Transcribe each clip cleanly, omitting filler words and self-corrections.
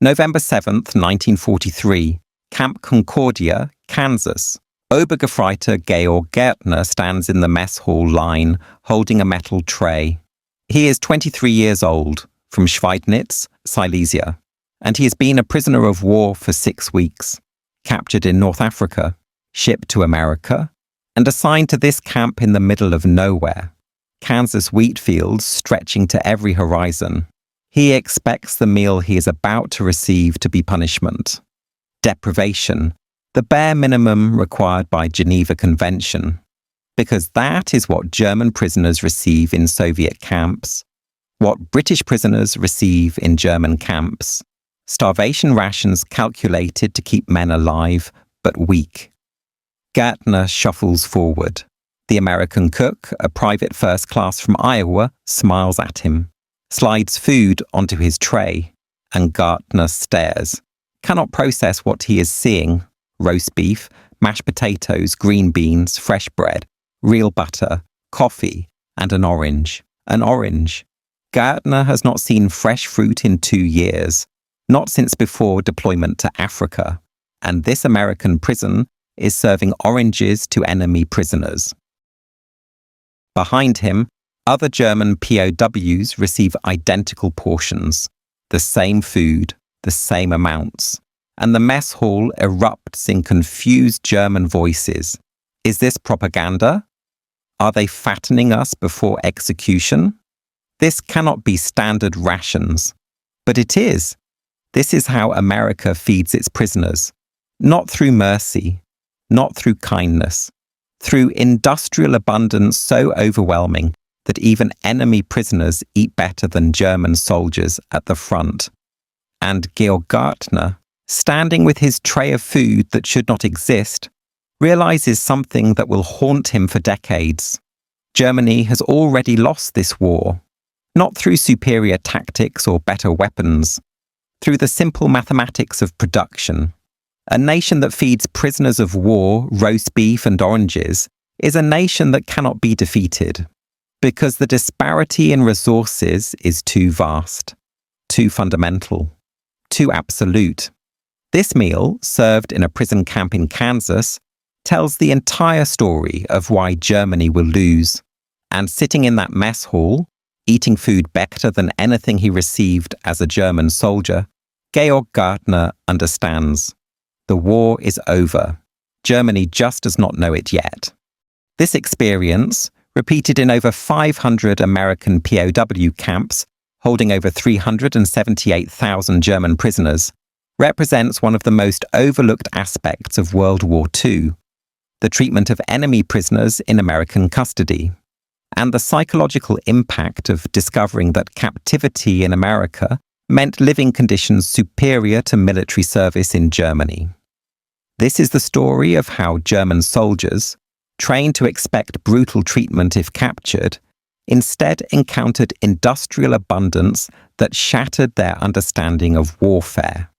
November 7, 1943, Camp Concordia, Kansas. Obergefreiter Georg Gaertner stands in the mess hall line, holding a metal tray. He is 23 years old, from Schweidnitz, Silesia, and he has been a prisoner of war for 6 weeks, captured in North Africa, shipped to America, and assigned to this camp in the middle of nowhere. Kansas wheat fields stretching to every horizon. He expects the meal he is about to receive to be punishment. Deprivation, the bare minimum required by Geneva Convention, because that is what German prisoners receive in Soviet camps, what British prisoners receive in German camps. Starvation rations calculated to keep men alive, but weak. Gaertner shuffles forward. The American cook, a private first class from Iowa, smiles at him, slides food onto his tray, and Gaertner stares, cannot process what he is seeing: roast beef, mashed potatoes, green beans, fresh bread, real butter, coffee, and an orange. An orange. Gaertner has not seen fresh fruit in 2 years, not since before deployment to Africa, and this American prison is serving oranges to enemy prisoners. Behind him, other German POWs receive identical portions, the same food, the same amounts, and the mess hall erupts in confused German voices. Is this propaganda? Are they fattening us before execution? This cannot be standard rations, but it is. This is how America feeds its prisoners, not through mercy, not through kindness, through industrial abundance so overwhelming that even enemy prisoners eat better than German soldiers at the front. And Georg Gaertner, standing with his tray of food that should not exist, realizes something that will haunt him for decades. Germany has already lost this war, not through superior tactics or better weapons, through the simple mathematics of production. A nation that feeds prisoners of war roast beef and oranges is a nation that cannot be defeated, because the disparity in resources is too vast, too fundamental, too absolute. This meal, served in a prison camp in Kansas, tells the entire story of why Germany will lose. And sitting in that mess hall, eating food better than anything he received as a German soldier, Georg Gaertner understands. The war is over. Germany just does not know it yet. This experience, repeated in over 500 American POW camps, holding over 378,000 German prisoners, represents one of the most overlooked aspects of World War II, the treatment of enemy prisoners in American custody, and the psychological impact of discovering that captivity in America meant living conditions superior to military service in Germany. This is the story of how German soldiers, trained to expect brutal treatment if captured, instead encountered industrial abundance that shattered their understanding of warfare.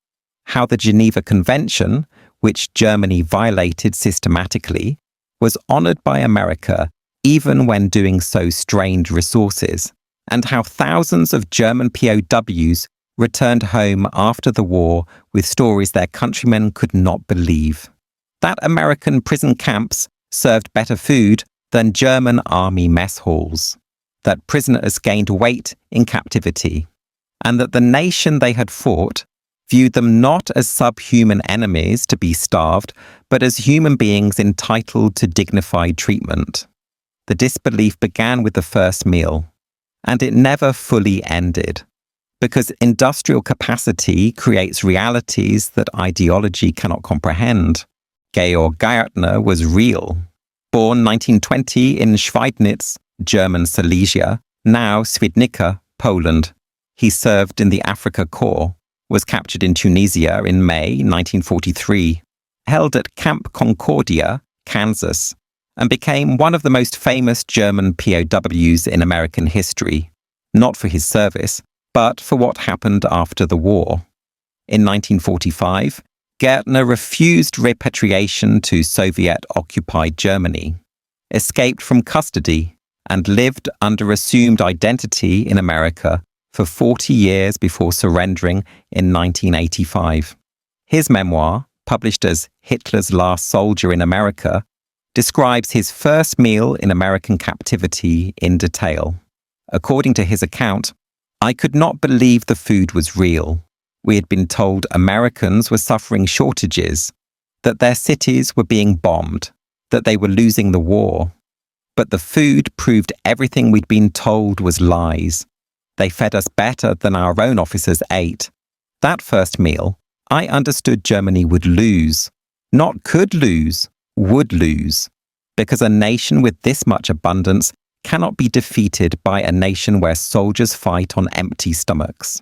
How the Geneva Convention, which Germany violated systematically, was honored by America even when doing so strained resources, and how thousands of German POWs returned home after the war with stories their countrymen could not believe. That American prison camps served better food than German army mess halls, that prisoners gained weight in captivity, and that the nation they had fought viewed them not as subhuman enemies to be starved, but as human beings entitled to dignified treatment. The disbelief began with the first meal, and it never fully ended, because industrial capacity creates realities that ideology cannot comprehend. Georg Gaertner was real. Born 1920 in Schweidnitz, German Silesia, now Świdnica, Poland. He served in the Africa Corps, was captured in Tunisia in May 1943, held at Camp Concordia, Kansas, and became one of the most famous German POWs in American history, not for his service, but for what happened after the war. In 1945, Gaertner refused repatriation to Soviet-occupied Germany, escaped from custody, and lived under assumed identity in America for 40 years before surrendering in 1985. His memoir, published as Hitler's Last Soldier in America, describes his first meal in American captivity in detail. According to his account, "I could not believe the food was real. We had been told Americans were suffering shortages, that their cities were being bombed, that they were losing the war. But the food proved everything we'd been told was lies. They fed us better than our own officers ate. That first meal, I understood Germany would lose. Not could lose, would lose. Because a nation with this much abundance cannot be defeated by a nation where soldiers fight on empty stomachs."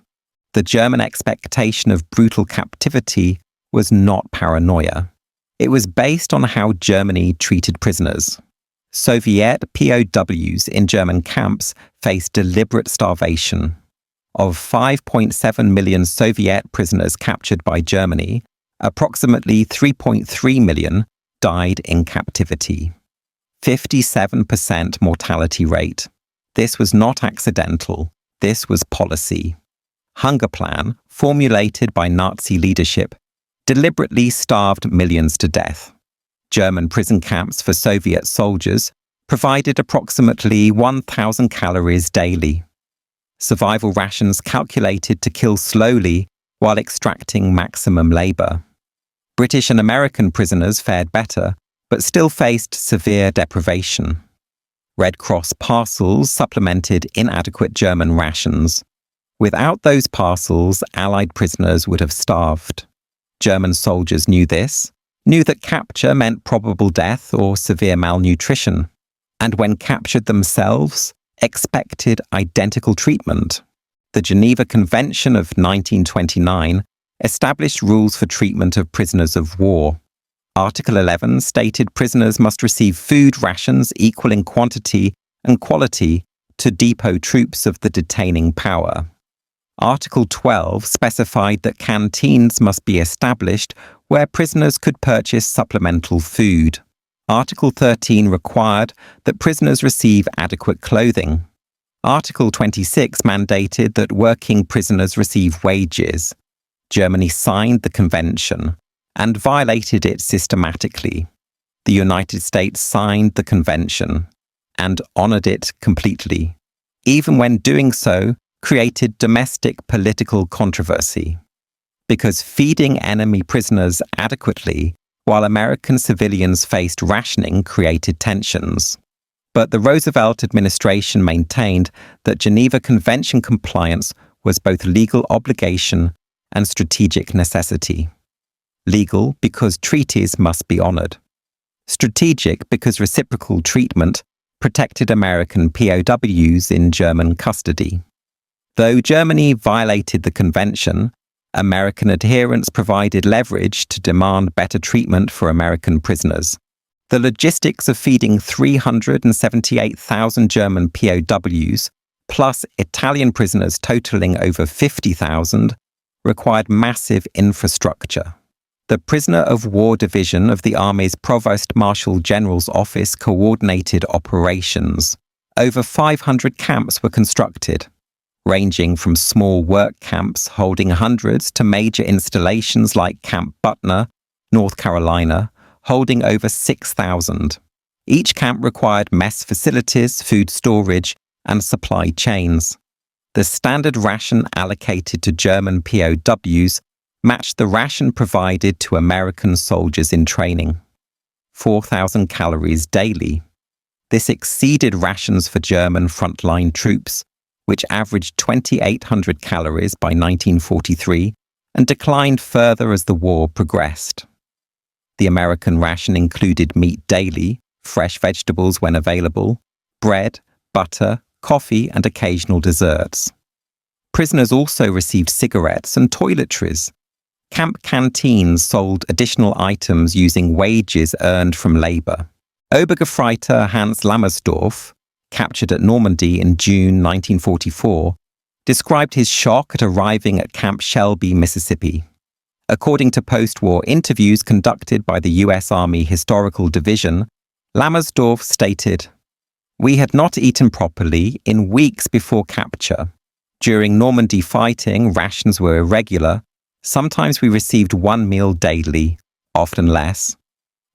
The German expectation of brutal captivity was not paranoia. It was based on how Germany treated prisoners. Soviet POWs in German camps faced deliberate starvation. Of 5.7 million Soviet prisoners captured by Germany, approximately 3.3 million died in captivity. 57% mortality rate. This was not accidental. This was policy. Hunger plan, formulated by Nazi leadership, deliberately starved millions to death. German prison camps for Soviet soldiers provided approximately 1,000 calories daily. Survival rations calculated to kill slowly while extracting maximum labor. British and American prisoners fared better, but still faced severe deprivation. Red Cross parcels supplemented inadequate German rations. Without those parcels, Allied prisoners would have starved. German soldiers knew this, knew that capture meant probable death or severe malnutrition, and when captured themselves, expected identical treatment. The Geneva Convention of 1929 established rules for treatment of prisoners of war. Article 11 stated prisoners must receive food rations equal in quantity and quality to depot troops of the detaining power. Article 12 specified that canteens must be established where prisoners could purchase supplemental food. Article 13 required that prisoners receive adequate clothing. Article 26 mandated that working prisoners receive wages. Germany signed the convention and violated it systematically. The United States signed the convention and honored it completely, even when doing so created domestic political controversy. Because feeding enemy prisoners adequately while American civilians faced rationing created tensions. But the Roosevelt administration maintained that Geneva Convention compliance was both legal obligation and strategic necessity. Legal because treaties must be honored. Strategic because reciprocal treatment protected American POWs in German custody. Though Germany violated the convention, American adherents provided leverage to demand better treatment for American prisoners. The logistics of feeding 378,000 German POWs, plus Italian prisoners totaling over 50,000, required massive infrastructure. The Prisoner of War Division of the Army's Provost Marshal General's Office coordinated operations. Over 500 camps were constructed, ranging from small work camps holding hundreds to major installations like Camp Butner, North Carolina, holding over 6,000. Each camp required mess facilities, food storage, and supply chains. The standard ration allocated to German POWs matched the ration provided to American soldiers in training. 4,000 calories daily. This exceeded rations for German frontline troops, which averaged 2,800 calories by 1943 and declined further as the war progressed. The American ration included meat daily, fresh vegetables when available, bread, butter, coffee, and occasional desserts. Prisoners also received cigarettes and toiletries. Camp canteens sold additional items using wages earned from labor. Obergefreiter Hans Lammersdorf, captured at Normandy in June 1944, described his shock at arriving at Camp Shelby, Mississippi. According to post-war interviews conducted by the U.S. Army Historical Division, Lammersdorf stated, "We had not eaten properly in weeks before capture. During Normandy fighting, rations were irregular. Sometimes we received one meal daily, often less.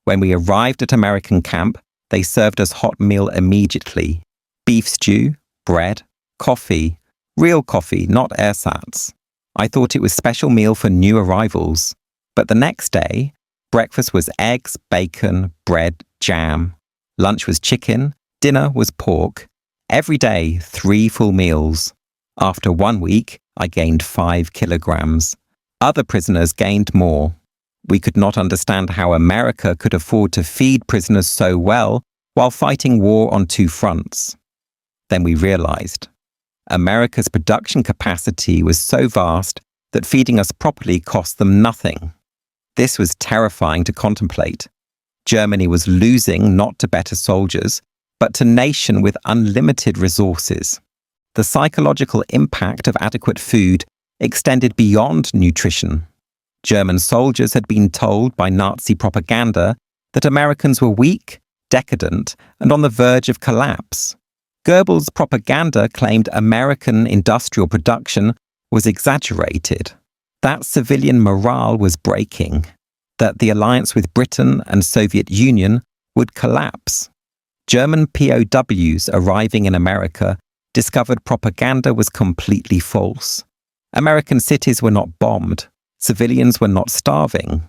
When we arrived at American camp, they served us hot meal immediately. Beef stew, bread, coffee, real coffee, not ersatz. I thought it was special meal for new arrivals. But the next day, breakfast was eggs, bacon, bread, jam. Lunch was chicken, dinner was pork. Every day, 3 full meals. After 1 week, I gained 5 kilograms. Other prisoners gained more. We could not understand how America could afford to feed prisoners so well while fighting war on 2 fronts. Then we realized America's production capacity was so vast that feeding us properly cost them nothing. This was terrifying to contemplate. Germany was losing not to better soldiers, but to a nation with unlimited resources. The psychological impact of adequate food extended beyond nutrition. German soldiers had been told by Nazi propaganda that Americans were weak, decadent, and on the verge of collapse. Goebbels' propaganda claimed American industrial production was exaggerated, that civilian morale was breaking, that the alliance with Britain and Soviet Union would collapse. German POWs arriving in America discovered propaganda was completely false. American cities were not bombed. Civilians were not starving.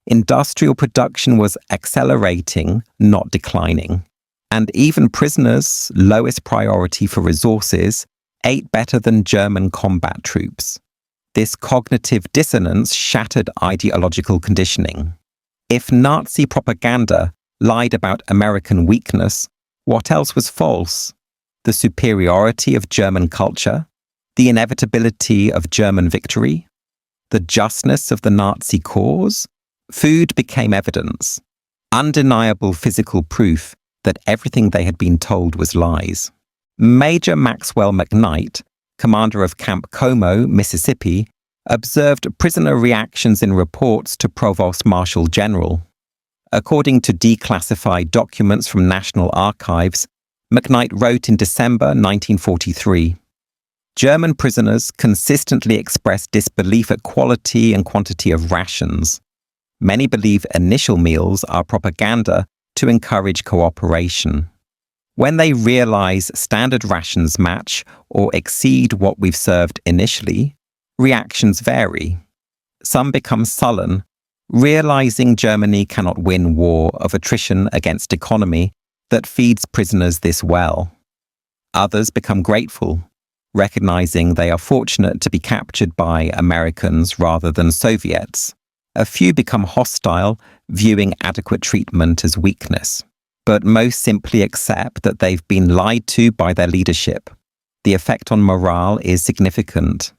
Industrial production was accelerating, not declining. And even prisoners, lowest priority for resources, ate better than German combat troops. This cognitive dissonance shattered ideological conditioning. If Nazi propaganda lied about American weakness, what else was false? The superiority of German culture? The inevitability of German victory? The justness of the Nazi cause? Food became evidence, undeniable physical proof that everything they had been told was lies. Major Maxwell McKnight, commander of Camp Como, Mississippi, observed prisoner reactions in reports to Provost Marshal General. According to declassified documents from National Archives, McKnight wrote in December 1943, German prisoners consistently express disbelief at quality and quantity of rations. Many believe initial meals are propaganda to encourage cooperation. When they realize standard rations match or exceed what we've served initially, reactions vary. Some become sullen, realizing Germany cannot win war of attrition against economy that feeds prisoners this well. Others become grateful, recognizing they are fortunate to be captured by Americans rather than Soviets. A few become hostile, viewing adequate treatment as weakness, but most simply accept that they've been lied to by their leadership. The effect on morale is significant.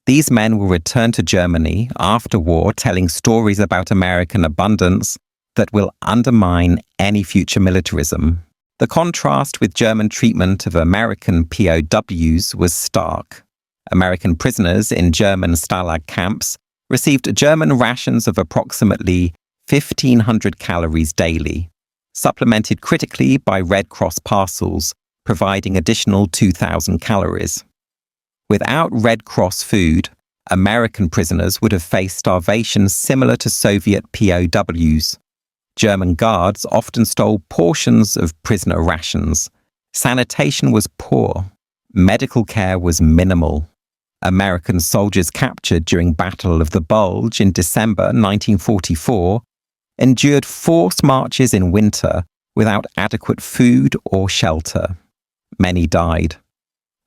These men will return to Germany after war telling stories about American abundance that will undermine any future militarism. The contrast with German treatment of American POWs was stark. American prisoners in German Stalag camps received German rations of approximately 1,500 calories daily, supplemented critically by Red Cross parcels, providing additional 2,000 calories. Without Red Cross food, American prisoners would have faced starvation similar to Soviet POWs. German guards often stole portions of prisoner rations. Sanitation was poor. Medical care was minimal. American soldiers captured during Battle of the Bulge in December 1944 endured forced marches in winter without adequate food or shelter. Many died.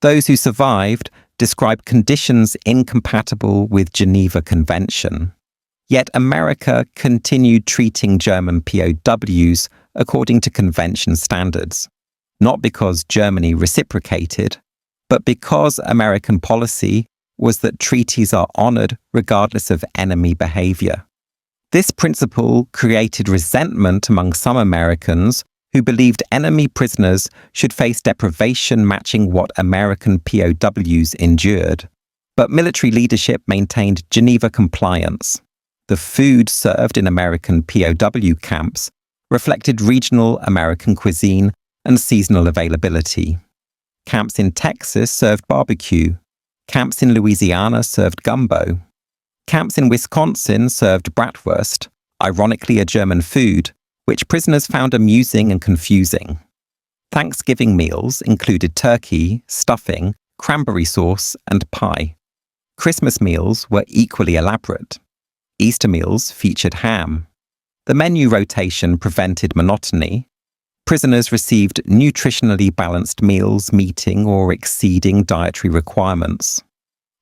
Those who survived described conditions incompatible with Geneva Convention. Yet America continued treating German POWs according to convention standards, not because Germany reciprocated, but because American policy was that treaties are honored regardless of enemy behavior. This principle created resentment among some Americans who believed enemy prisoners should face deprivation matching what American POWs endured. But military leadership maintained Geneva compliance. The food served in American POW camps reflected regional American cuisine and seasonal availability. Camps in Texas served barbecue. Camps in Louisiana served gumbo. Camps in Wisconsin served bratwurst, ironically a German food, which prisoners found amusing and confusing. Thanksgiving meals included turkey, stuffing, cranberry sauce, and pie. Christmas meals were equally elaborate. Easter meals featured ham. The menu rotation prevented monotony. Prisoners received nutritionally balanced meals meeting or exceeding dietary requirements.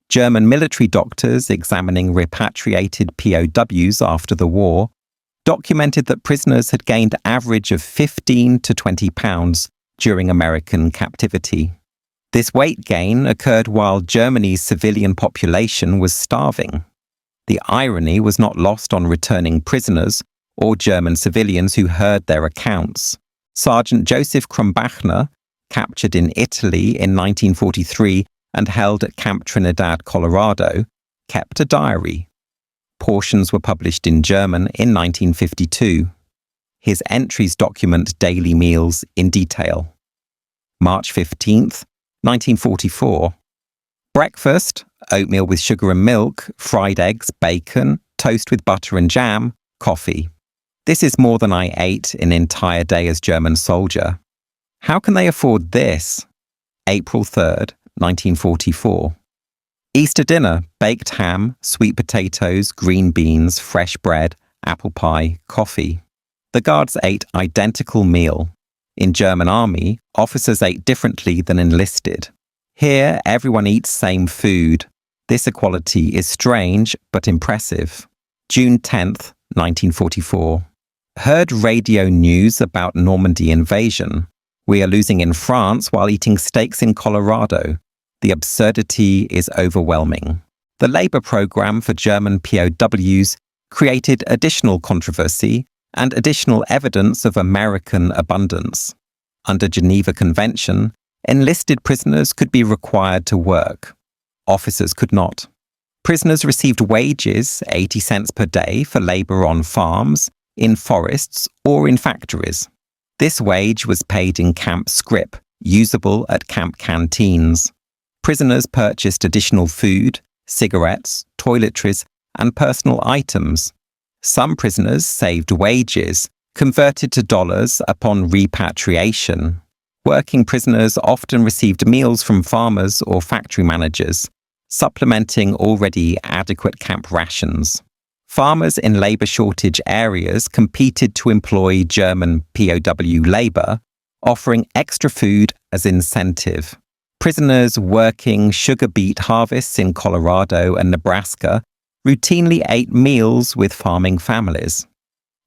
German military doctors examining repatriated POWs after the war documented that prisoners had gained an average of 15 to 20 pounds during American captivity. This weight gain occurred while Germany's civilian population was starving. The irony was not lost on returning prisoners or German civilians who heard their accounts. Sergeant Joseph Krumbacher, captured in Italy in 1943 and held at Camp Trinidad, Colorado, kept a diary. Portions were published in German in 1952. His entries document daily meals in detail. March 15th, 1944. Breakfast, oatmeal with sugar and milk, fried eggs, bacon, toast with butter and jam, coffee. This is more than I ate an entire day as German soldier. How can they afford this? April 3rd, 1944. Easter dinner, baked ham, sweet potatoes, green beans, fresh bread, apple pie, coffee. The guards ate identical meal. In German army, officers ate differently than enlisted. Here, everyone eats same food. This equality is strange but impressive. June 10th, 1944. Heard radio news about Normandy invasion. We are losing in France while eating steaks in Colorado. The absurdity is overwhelming. The labor program for German POWs created additional controversy and additional evidence of American abundance. Under Geneva Convention, enlisted prisoners could be required to work. Officers could not. Prisoners received wages, 80 cents per day, for labor on farms, in forests, or in factories. This wage was paid in camp scrip, usable at camp canteens. Prisoners purchased additional food, cigarettes, toiletries, and personal items. Some prisoners saved wages, converted to dollars upon repatriation. Working prisoners often received meals from farmers or factory managers, supplementing already adequate camp rations. Farmers in labor shortage areas competed to employ German POW labor, offering extra food as incentive. Prisoners working sugar beet harvests in Colorado and Nebraska routinely ate meals with farming families.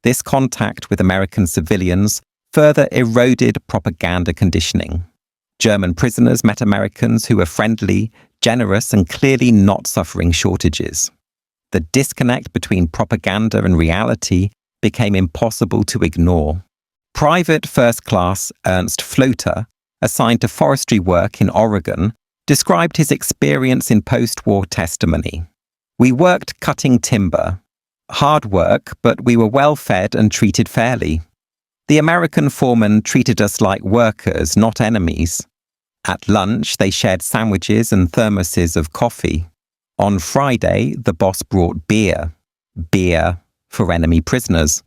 This contact with American civilians further eroded propaganda conditioning. German prisoners met Americans who were friendly, generous, and clearly not suffering shortages. The disconnect between propaganda and reality became impossible to ignore. Private First Class Ernst Floter, assigned to forestry work in Oregon, described his experience in post-war testimony. We worked cutting timber. Hard work, but we were well fed and treated fairly. The American foreman treated us like workers, not enemies. At lunch, they shared sandwiches and thermoses of coffee. On Friday, the boss brought beer. Beer for enemy prisoners.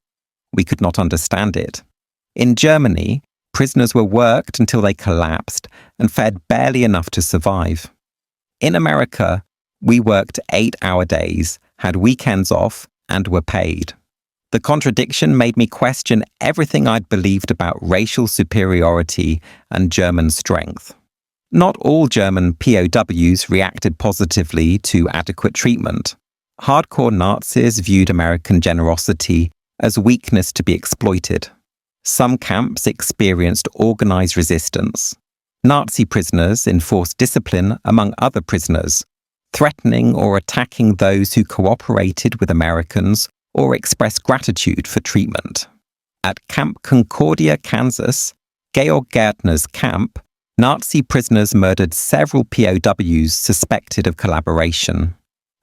We could not understand it. In Germany, prisoners were worked until they collapsed and fed barely enough to survive. In America, we worked 8-hour days, had weekends off, and were paid. The contradiction made me question everything I'd believed about racial superiority and German strength. Not all German POWs reacted positively to adequate treatment. Hardcore Nazis viewed American generosity as weakness to be exploited. Some camps experienced organized resistance. Nazi prisoners enforced discipline among other prisoners, threatening or attacking those who cooperated with Americans or expressed gratitude for treatment. At Camp Concordia, Kansas, Georg Gaertner's camp, Nazi prisoners murdered several POWs suspected of collaboration.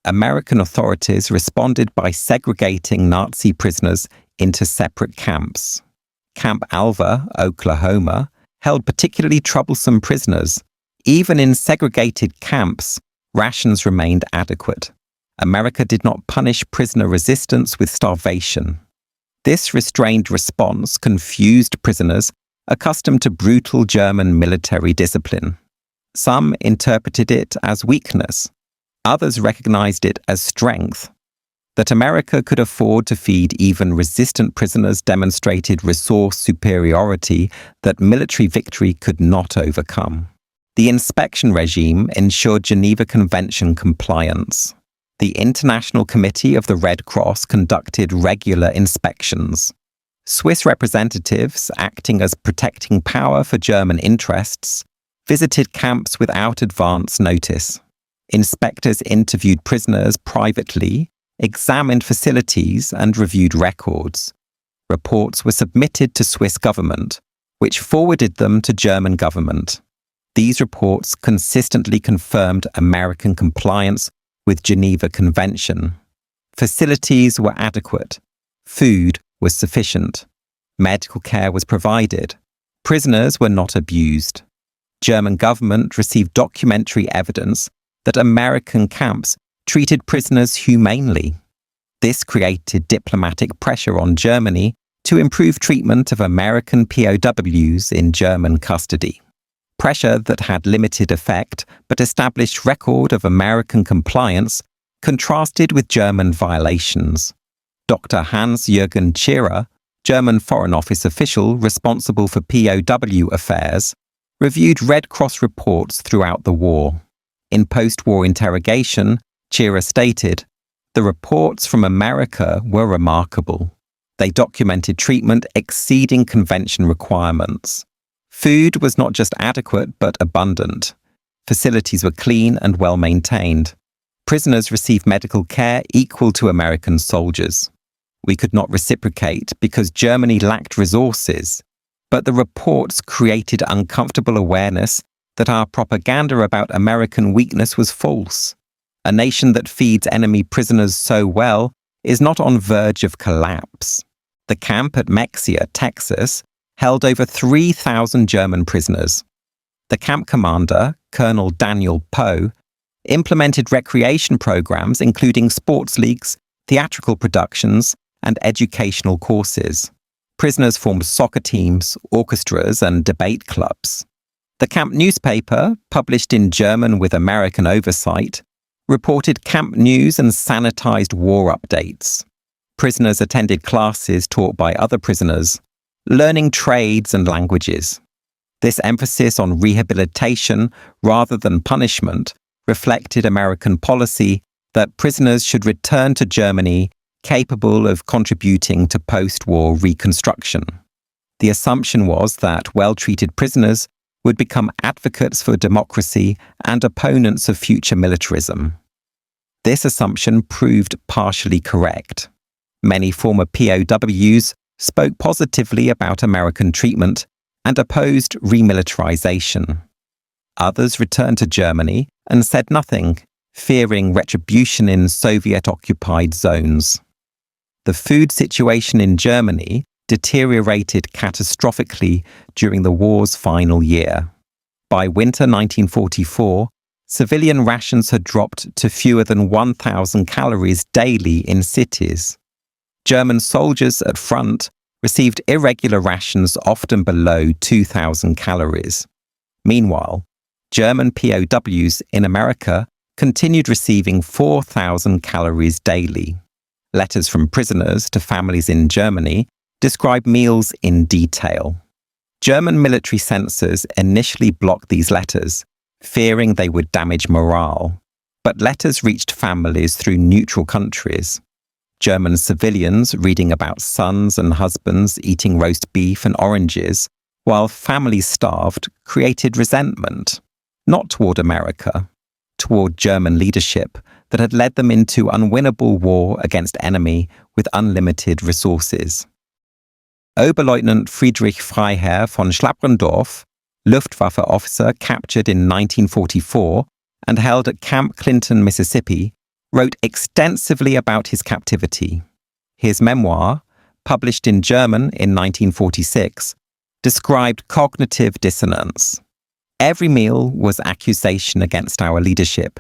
American authorities responded by segregating Nazi prisoners into separate camps. Camp Alva, Oklahoma, held particularly troublesome prisoners. Even in segregated camps, Rations remained adequate. America did not punish prisoner resistance with starvation. This restrained response confused prisoners accustomed to brutal German military discipline. Some interpreted it as weakness. Others recognized it as strength. That America could afford to feed even resistant prisoners demonstrated resource superiority that military victory could not overcome. The inspection regime ensured Geneva Convention compliance. The International Committee of the Red Cross conducted regular inspections. Swiss representatives, acting as protecting power for German interests, visited camps without advance notice. Inspectors interviewed prisoners privately, examined facilities, and reviewed records. Reports were submitted to Swiss government, which forwarded them to German government. These reports consistently confirmed American compliance with Geneva Convention. Facilities were adequate. Food was sufficient. Medical care was provided. Prisoners were not abused. German government received documentary evidence that American camps treated prisoners humanely. This created diplomatic pressure on Germany to improve treatment of American POWs in German custody. Pressure that had limited effect but established record of American compliance contrasted with German violations. Dr. Hans-Jürgen Tschira, German Foreign Office official responsible for POW affairs, reviewed Red Cross reports throughout the war. In post-war interrogation, Tschira stated, "The reports from America were remarkable. They documented treatment exceeding convention requirements. Food was not just adequate but abundant. Facilities were clean and well maintained. Prisoners received medical care equal to American soldiers. We could not reciprocate because Germany lacked resources, but the reports created uncomfortable awareness that our propaganda about American weakness was false. A nation that feeds enemy prisoners so well is not on verge of collapse." The camp at Mexia, Texas, held over 3,000 German prisoners. The camp commander, Colonel Daniel Poe, implemented recreation programs including sports leagues, theatrical productions, and educational courses. Prisoners formed soccer teams, orchestras, and debate clubs. The camp newspaper, published in German with American oversight, reported camp news and sanitized war updates. Prisoners attended classes taught by other prisoners, learning trades and languages. This emphasis on rehabilitation rather than punishment reflected American policy that prisoners should return to Germany capable of contributing to post-war reconstruction. The assumption was that well-treated prisoners would become advocates for democracy and opponents of future militarism. This assumption proved partially correct. Many former POWs spoke positively about American treatment and opposed remilitarization. Others returned to Germany and said nothing, fearing retribution in Soviet-occupied zones. The food situation in Germany deteriorated catastrophically during the war's final year. By winter 1944, civilian rations had dropped to fewer than 1,000 calories daily in cities. German soldiers at front received irregular rations often below 2,000 calories. Meanwhile, German POWs in America continued receiving 4,000 calories daily. Letters from prisoners to families in Germany describe meals in detail. German military censors initially blocked these letters, fearing they would damage morale, but letters reached families through neutral countries. German civilians reading about sons and husbands eating roast beef and oranges, while families starved, created resentment, not toward America, toward German leadership that had led them into unwinnable war against enemy with unlimited resources. Oberleutnant Friedrich Freiherr von Schlabrendorf, Luftwaffe officer captured in 1944 and held at Camp Clinton, Mississippi, wrote extensively about his captivity. His memoir, published in German in 1946, described cognitive dissonance. Every meal was accusation against our leadership.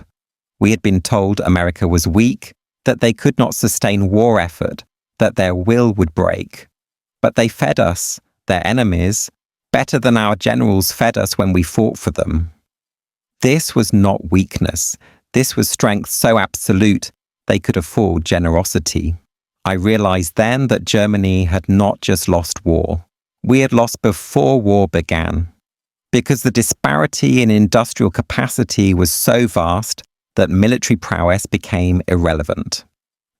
We had been told America was weak, that they could not sustain war effort, that their will would break. But they fed us, their enemies, better than our generals fed us when we fought for them. This was not weakness. This was strength so absolute they could afford generosity. I realized then that Germany had not just lost war. We had lost before war began, because the disparity in industrial capacity was so vast that military prowess became irrelevant.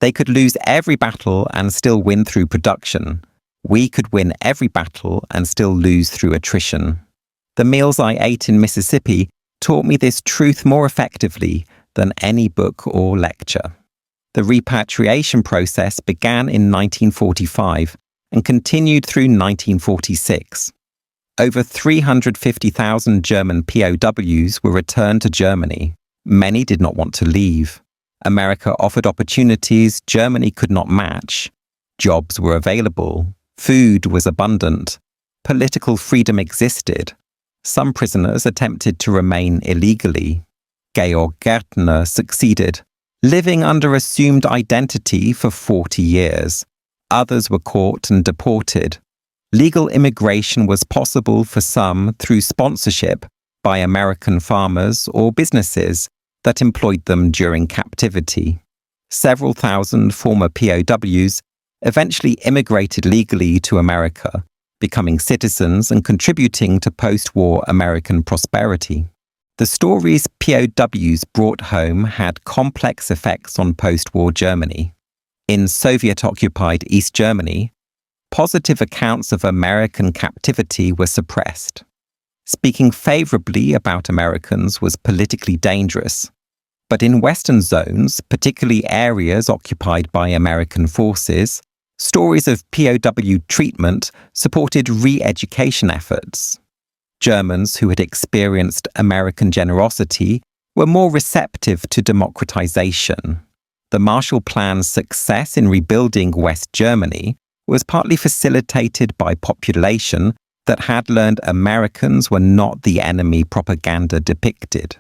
They could lose every battle and still win through production. We could win every battle and still lose through attrition. The meals I ate in Mississippi taught me this truth more effectively than any book or lecture. The repatriation process began in 1945 and continued through 1946. Over 350,000 German POWs were returned to Germany. Many did not want to leave. America offered opportunities Germany could not match. Jobs were available. Food was abundant. Political freedom existed. Some prisoners attempted to remain illegally. Georg Gaertner succeeded, living under assumed identity for 40 years. Others were caught and deported. Legal immigration was possible for some through sponsorship by American farmers or businesses that employed them during captivity. Several thousand former POWs eventually immigrated legally to America, becoming citizens and contributing to post-war American prosperity. The stories POWs brought home had complex effects on post-war Germany. In Soviet-occupied East Germany, positive accounts of American captivity were suppressed. Speaking favorably about Americans was politically dangerous. But in Western zones, particularly areas occupied by American forces, stories of POW treatment supported re-education efforts. Germans who had experienced American generosity were more receptive to democratization. The Marshall Plan's success in rebuilding West Germany was partly facilitated by population that had learned Americans were not the enemy propaganda depicted.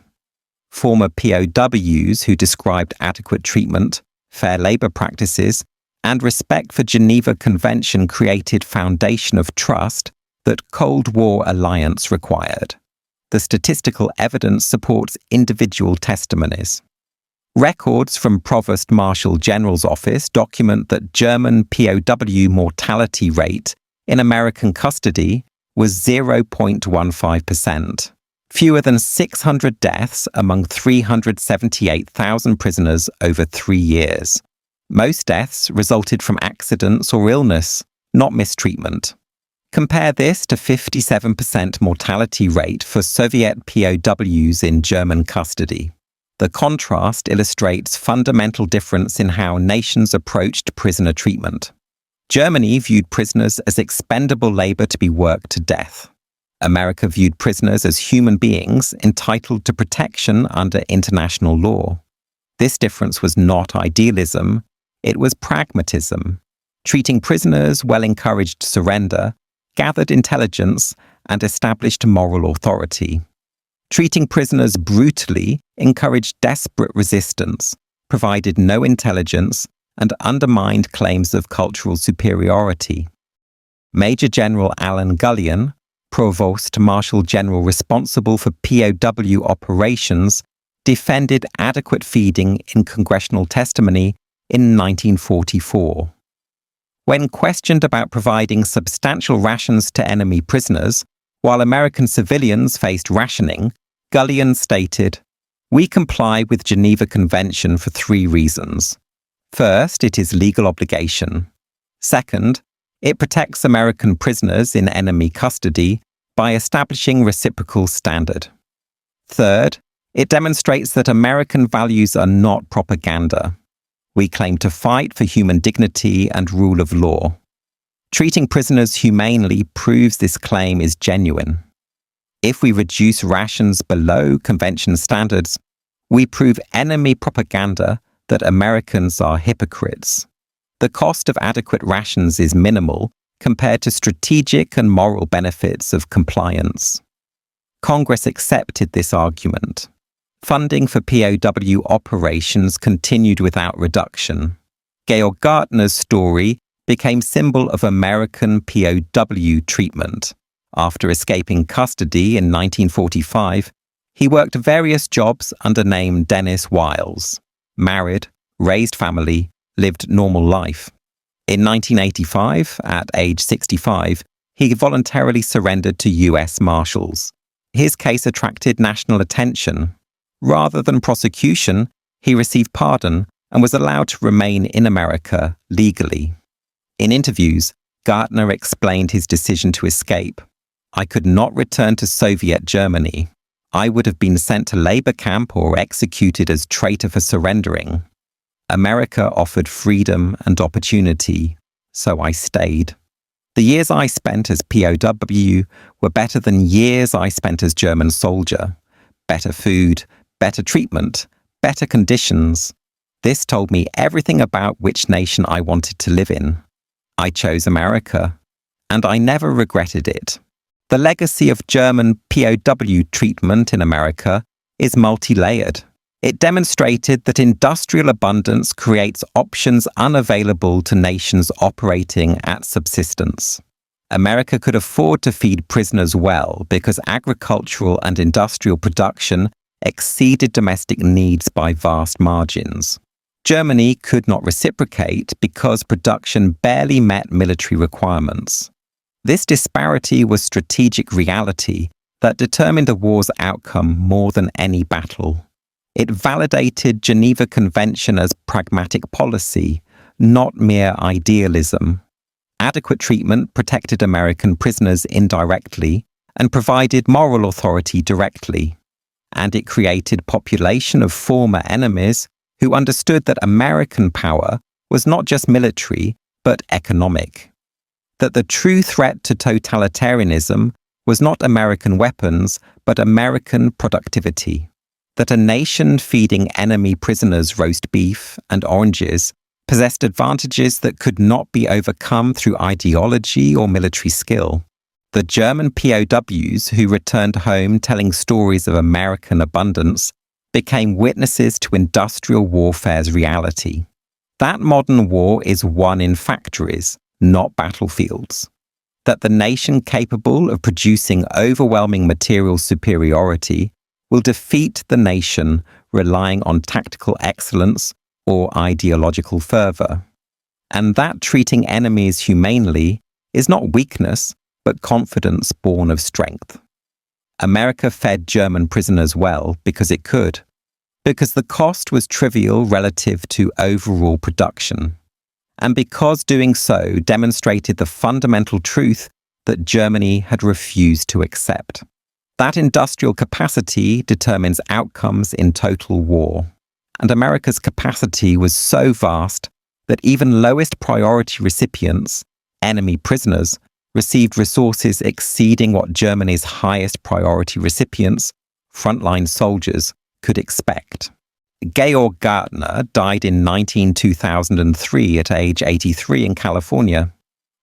Former POWs who described adequate treatment, fair labor practices, and respect for Geneva Convention created foundation of trust that Cold War alliance required. The statistical evidence supports individual testimonies. Records from Provost Marshal General's Office document that German POW mortality rate in American custody was 0.15%, fewer than 600 deaths among 378,000 prisoners over 3 years. Most deaths resulted from accidents or illness, not mistreatment. Compare this to 57% mortality rate for Soviet POWs in German custody. The contrast illustrates fundamental difference in how nations approached prisoner treatment. Germany viewed prisoners as expendable labor to be worked to death. America viewed prisoners as human beings entitled to protection under international law. This difference was not idealism, it was pragmatism. Treating prisoners well encouraged surrender, gathered intelligence, and established moral authority. Treating prisoners brutally encouraged desperate resistance, provided no intelligence, and undermined claims of cultural superiority. Major General Alan Gullion, Provost Marshal General responsible for POW operations, defended adequate feeding in congressional testimony in 1944. When questioned about providing substantial rations to enemy prisoners, while American civilians faced rationing, Gullion stated, "We comply with Geneva Convention for 3 reasons. First, it is legal obligation. Second, it protects American prisoners in enemy custody by establishing reciprocal standard. Third, it demonstrates that American values are not propaganda. We claim to fight for human dignity and rule of law. Treating prisoners humanely proves this claim is genuine. If we reduce rations below convention standards, we prove enemy propaganda that Americans are hypocrites. The cost of adequate rations is minimal compared to strategic and moral benefits of compliance." Congress accepted this argument. Funding for POW operations continued without reduction. Georg Gaertner's story became symbol of American POW treatment. After escaping custody in 1945, he worked various jobs under name Dennis Wiles, married, raised family, lived normal life. In 1985, at age 65, he voluntarily surrendered to US Marshals. His case attracted national attention. Rather than prosecution, he received pardon and was allowed to remain in America legally. In interviews, Gaertner explained his decision to escape. "I could not return to Soviet Germany. I would have been sent to labor camp or executed as traitor for surrendering. America offered freedom and opportunity, so I stayed. The years I spent as POW were better than years I spent as German soldier. Better food, better treatment, better conditions. This told me everything about which nation I wanted to live in. I chose America, and I never regretted it." The legacy of German POW treatment in America is multi-layered. It demonstrated that industrial abundance creates options unavailable to nations operating at subsistence. America could afford to feed prisoners well because agricultural and industrial production exceeded domestic needs by vast margins. Germany could not reciprocate because production barely met military requirements. This disparity was strategic reality that determined the war's outcome more than any battle. It validated Geneva Convention as pragmatic policy, not mere idealism. Adequate treatment protected American prisoners indirectly and provided moral authority directly. And it created population of former enemies who understood that American power was not just military, but economic. That the true threat to totalitarianism was not American weapons, but American productivity. That a nation feeding enemy prisoners roast beef and oranges possessed advantages that could not be overcome through ideology or military skill. The German POWs who returned home telling stories of American abundance became witnesses to industrial warfare's reality. That modern war is won in factories, not battlefields. That the nation capable of producing overwhelming material superiority will defeat the nation relying on tactical excellence or ideological fervor. And that treating enemies humanely is not weakness, but confidence born of strength. America fed German prisoners well because it could, because the cost was trivial relative to overall production, and because doing so demonstrated the fundamental truth that Germany had refused to accept. That industrial capacity determines outcomes in total war, and America's capacity was so vast that even lowest priority recipients, enemy prisoners, received resources exceeding what Germany's highest priority recipients, frontline soldiers, could expect. Georg Gaertner died in 2003 at age 83 in California.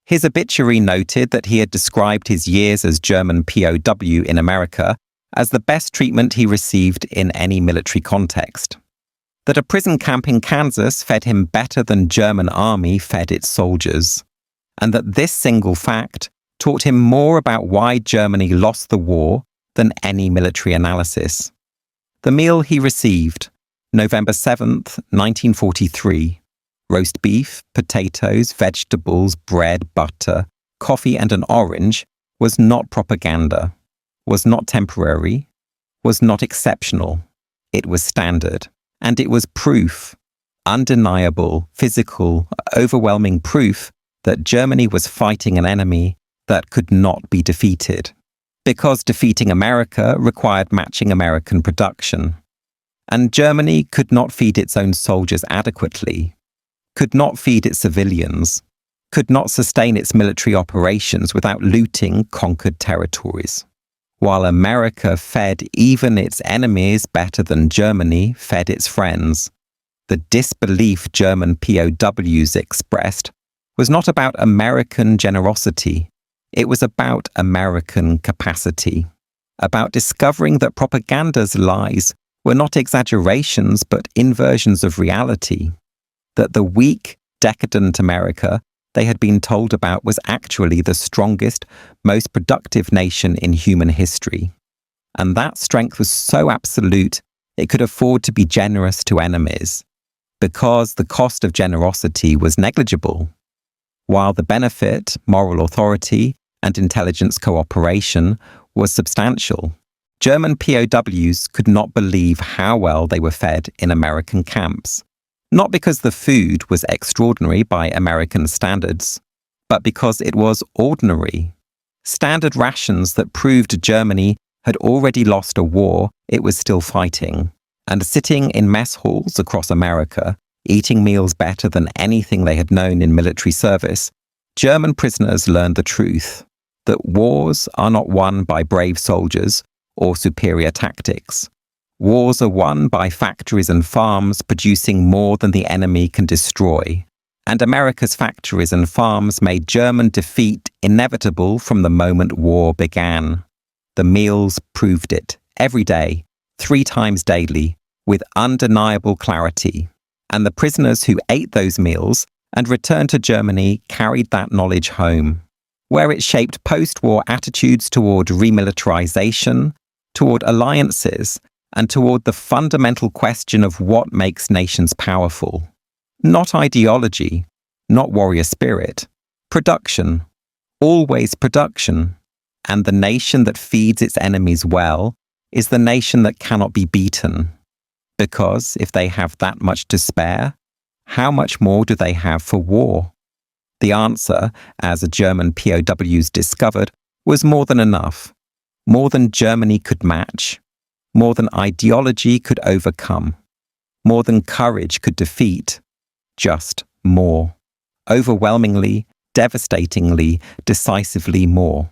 His obituary noted that he had described his years as German POW in America as the best treatment he received in any military context. That a prison camp in Kansas fed him better than German army fed its soldiers. And that this single fact taught him more about why Germany lost the war than any military analysis. The meal he received, November 7th, 1943, roast beef, potatoes, vegetables, bread, butter, coffee and an orange, was not propaganda, was not temporary, was not exceptional. It was standard, and it was proof, undeniable, physical, overwhelming proof that Germany was fighting an enemy that could not be defeated, because defeating America required matching American production. And Germany could not feed its own soldiers adequately, could not feed its civilians, could not sustain its military operations without looting conquered territories. While America fed even its enemies better than Germany fed its friends, the disbelief German POWs expressed was not about American generosity. It was about American capacity, about discovering that propaganda's lies were not exaggerations but inversions of reality, that the weak, decadent America they had been told about was actually the strongest, most productive nation in human history. And that strength was so absolute it could afford to be generous to enemies, because the cost of generosity was negligible, while the benefit, moral authority, and intelligence cooperation was substantial. German POWs could not believe how well they were fed in American camps, not because the food was extraordinary by American standards, but because it was ordinary. Standard rations that proved Germany had already lost a war it was still fighting, and sitting in mess halls across America, eating meals better than anything they had known in military service, German prisoners learned the truth, that wars are not won by brave soldiers or superior tactics. Wars are won by factories and farms producing more than the enemy can destroy, and America's factories and farms made German defeat inevitable from the moment war began. The meals proved it, every day, 3 times daily, with undeniable clarity. And the prisoners who ate those meals and returned to Germany carried that knowledge home, where it shaped post-war attitudes toward remilitarization, toward alliances, and toward the fundamental question of what makes nations powerful. Not ideology, not warrior spirit. Production. Always production. And the nation that feeds its enemies well is the nation that cannot be beaten. Because if they have that much to spare, how much more do they have for war? The answer, as the German POWs discovered, was more than enough. More than Germany could match. More than ideology could overcome. More than courage could defeat. Just more. Overwhelmingly, devastatingly, decisively more.